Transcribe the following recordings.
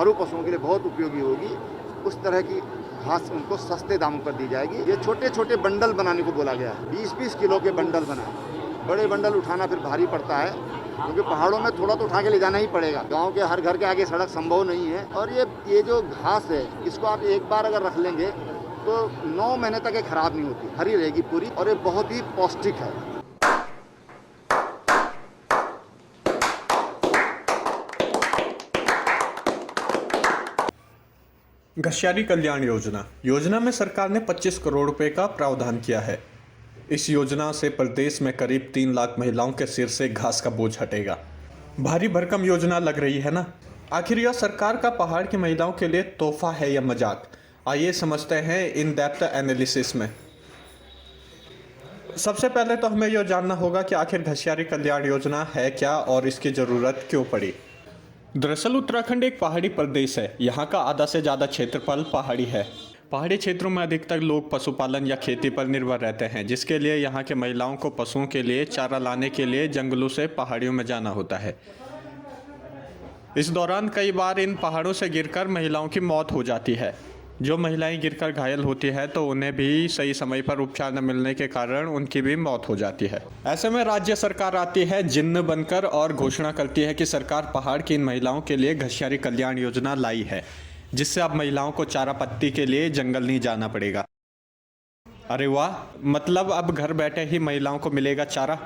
दुधारू पशुओं के लिए बहुत उपयोगी होगी। उस तरह की घास उनको सस्ते दामों पर दी जाएगी। ये छोटे छोटे बंडल बनाने को बोला गया है, 20-20 किलो के बंडल बनाए। बड़े बंडल उठाना फिर भारी पड़ता है, क्योंकि पहाड़ों में थोड़ा तो उठा के ले जाना ही पड़ेगा। गांव के हर घर के आगे सड़क संभव नहीं है। और ये जो घास है, इसको आप एक बार अगर रख लेंगे तो 9 महीने तक ये खराब नहीं होती, हरी रहेगी पूरी, और ये बहुत ही पौष्टिक है। घसियारी कल्याण योजना में सरकार ने 25 करोड़ रुपए का प्रावधान किया है। इस योजना से प्रदेश में करीब 3 लाख महिलाओं के सिर से घास का बोझ हटेगा। भारी भरकम योजना लग रही है ना? आखिर यह सरकार का पहाड़ की महिलाओं के लिए तोहफा है या मजाक? आइए समझते हैं इन डेप्थ एनालिसिस में। सबसे पहले तो हमें यह जानना होगा कि आखिर घसियारी कल्याण योजना है क्या और इसकी ज़रूरत क्यों पड़ी। दरअसल उत्तराखंड एक पहाड़ी प्रदेश है। यहाँ का आधा से ज़्यादा क्षेत्रफल पहाड़ी है। पहाड़ी क्षेत्रों में अधिकतर लोग पशुपालन या खेती पर निर्भर रहते हैं, जिसके लिए यहाँ के महिलाओं को पशुओं के लिए चारा लाने के लिए जंगलों से पहाड़ियों में जाना होता है। इस दौरान कई बार इन पहाड़ों से गिरकर महिलाओं की मौत हो जाती है। जो महिलाएं गिरकर घायल होती है तो उन्हें भी सही समय पर उपचार न मिलने के कारण उनकी भी मौत हो जाती है। ऐसे में राज्य सरकार आती है जिन्न बनकर और घोषणा करती है कि सरकार पहाड़ की इन महिलाओं के लिए घसियारी कल्याण योजना लाई है, जिससे अब महिलाओं को चारा पत्ती के लिए जंगल नहीं जाना पड़ेगा। अरे वाह, मतलब अब घर बैठे ही महिलाओं को मिलेगा चारा।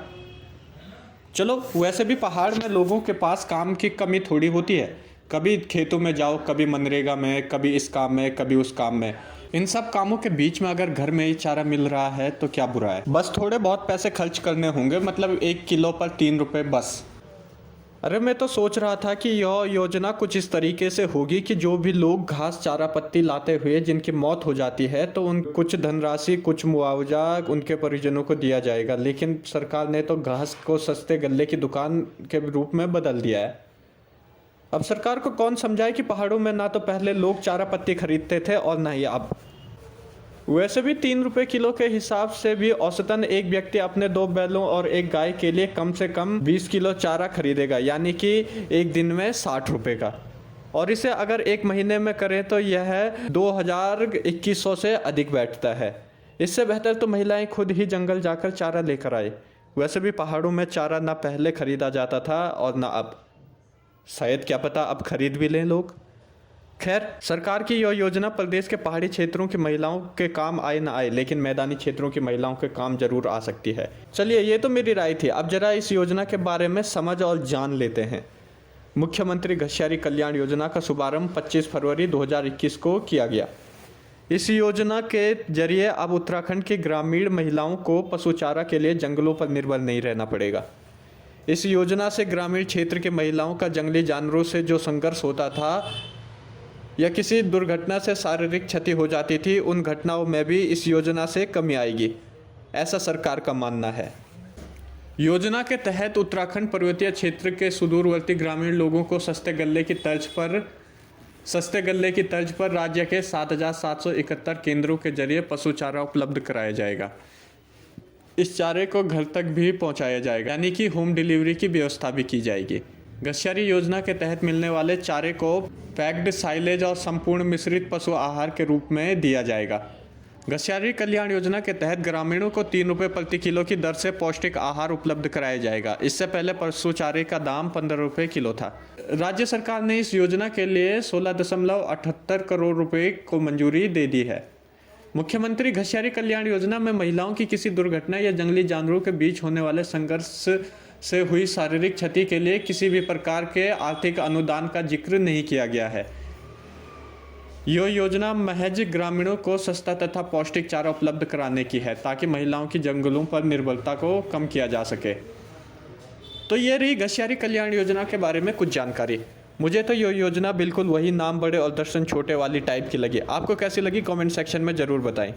चलो, वैसे भी पहाड़ में लोगों के पास काम की कमी थोड़ी होती है। कभी खेतों में जाओ, कभी मनरेगा में, कभी इस काम में, कभी उस काम में। इन सब कामों के बीच में अगर घर में ही चारा मिल रहा है तो क्या बुरा है। बस थोड़े बहुत पैसे खर्च करने होंगे, मतलब 1 किलो पर 3 रुपये बस। अरे मैं तो सोच रहा था कि यह योजना कुछ इस तरीके से होगी कि जो भी लोग घास चारा पत्ती लाते हुए जिनकी मौत हो जाती है तो उन कुछ धनराशि, कुछ मुआवजा उनके परिजनों को दिया जाएगा। लेकिन सरकार ने तो घास को सस्ते गल्ले की दुकान के रूप में बदल दिया है। अब सरकार को कौन समझाए कि पहाड़ों में ना तो पहले लोग चारा पत्ती खरीदते थे और ना ही अब। वैसे भी 3 रुपये किलो के हिसाब से भी औसतन एक व्यक्ति अपने 2 बैलों और 1 गाय के लिए कम से कम 20 किलो चारा खरीदेगा, यानी कि एक दिन में 60 रुपये का। और इसे अगर 1 महीने में करें तो यह 2100 से अधिक बैठता है। इससे बेहतर तो महिलाएं खुद ही जंगल जाकर चारा लेकर आए। वैसे भी पहाड़ों में चारा ना पहले खरीदा जाता था और ना अब। शायद क्या पता अब खरीद भी लें लोग। खैर, सरकार की यह योजना प्रदेश के पहाड़ी क्षेत्रों की महिलाओं के काम आए ना आए, लेकिन मैदानी क्षेत्रों की महिलाओं के काम जरूर आ सकती है। चलिए, ये तो मेरी राय थी। अब जरा इस योजना के बारे में समझ और जान लेते हैं। मुख्यमंत्री घसियारी कल्याण योजना का शुभारंभ 25 फरवरी 2021 को किया गया। इस योजना के जरिए अब उत्तराखंड की ग्रामीण महिलाओं को पशु चारा के लिए जंगलों पर निर्भर नहीं रहना पड़ेगा। इस योजना से ग्रामीण क्षेत्र की महिलाओं का जंगली जानवरों से जो संघर्ष होता था या किसी दुर्घटना से शारीरिक क्षति हो जाती थी, उन घटनाओं में भी इस योजना से कमी आएगी, ऐसा सरकार का मानना है। योजना के तहत उत्तराखंड पर्वतीय क्षेत्र के सुदूरवर्ती ग्रामीण लोगों को सस्ते गल्ले की तर्ज पर राज्य के 7,771 केंद्रों के जरिए पशु चारा उपलब्ध कराया जाएगा। इस चारे को घर तक भी पहुंचाया जाएगा, यानी कि होम डिलीवरी की व्यवस्था भी की जाएगी। घसियारी योजना के तहत मिलने वाले चारे को पैक्ड साइलेज और संपूर्ण मिश्रित पशु आहार के रूप में दिया जाएगा। घसियारी कल्याण योजना के तहत ग्रामीणों को 3 रुपये प्रति किलो की दर से पौष्टिक आहार उपलब्ध कराया जाएगा। इससे पहले पशु चारे का दाम 15 रुपये किलो था। राज्य सरकार ने इस योजना के लिए 16.78 करोड़ रुपए को मंजूरी दे दी है। मुख्यमंत्री घसियारी कल्याण योजना में महिलाओं की किसी दुर्घटना या जंगली जानवरों के बीच होने वाले संघर्ष से हुई शारीरिक क्षति के लिए किसी भी प्रकार के आर्थिक अनुदान का जिक्र नहीं किया गया है। यह योजना महज ग्रामीणों को सस्ता तथा पौष्टिक चारा उपलब्ध कराने की है, ताकि महिलाओं की जंगलों पर निर्भरता को कम किया जा सके। तो ये रही घसियारी कल्याण योजना के बारे में कुछ जानकारी। मुझे तो यह योजना बिल्कुल वही नाम बड़े और दर्शन छोटे वाली टाइप की लगी। आपको कैसी लगी कमेंट सेक्शन में ज़रूर बताएं।